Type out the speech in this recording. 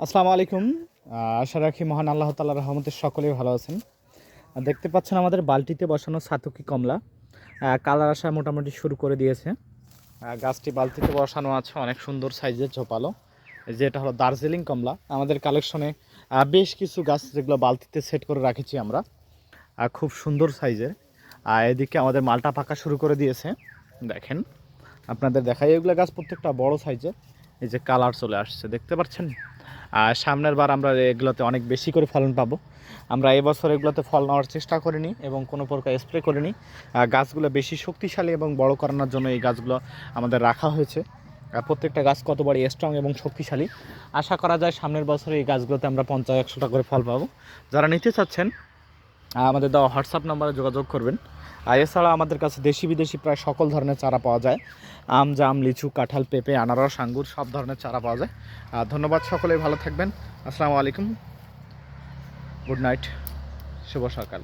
আসসালামু আলাইকুম। আশা রাখি মহান আল্লাহ তাআলার রহমতে সকলেই ভালো আছেন। দেখতে পাচ্ছেন আমাদের বালতিতে বসানো সাতকি কমলা কালার আসা মোটামুটি শুরু করে দিয়েছে। গাছটি বালতিতে বসানো আছে, অনেক সুন্দর সাইজের ঝোপালো। যেটা হলো দার্জিলিং কমলা। আমাদের কালেকশনে বেশ কিছু গাছ যেগুলো বালতিতে সেট করে রাখেছি আমরা, খুব সুন্দর সাইজের। এদিকে আমাদের মালটা পাকা শুরু করে দিয়েছে। দেখেন, আপনাদের দেখাই, এগুলো গাছ প্রত্যেকটা বড় সাইজের। এই যে কালার চলে আসছে, দেখতে পাচ্ছেন। আর সামনের বার আমরা এগুলোতে অনেক বেশি করে ফলন পাবো। আমরা এবছর এগুলোতে ফল নেওয়ার চেষ্টা করিনি এবং কোনো প্রকার স্প্রে করিনি। গাছগুলো বেশি শক্তিশালী এবং বড় করানোর জন্য এই গাছগুলো আমাদের রাখা হয়েছে। প্রত্যেকটা গাছ কত বড় স্ট্রং এবং শক্তিশালী। আশা করা যায় সামনের বছরে এই গাছগুলোতে আমরা 50-100টা করে ফল পাবো। যারা নিতে চাচ্ছেন আমাদের দেওয়া হোয়াটসঅ্যাপ নম্বরে যোগাযোগ করবেন। আর এছাড়া আমাদের কাছে দেশি বিদেশি প্রায় সকল ধরনের চারা পাওয়া যায়। আম, জাম, লিচু, কাঁঠাল, পেঁপে, আনারস, আঙ্গুর সব ধরনের চারা পাওয়া যায়। ধন্যবাদ, সকলেই ভালো থাকবেন। আসসালামু আলাইকুম, গুড নাইট, শুভ সকাল।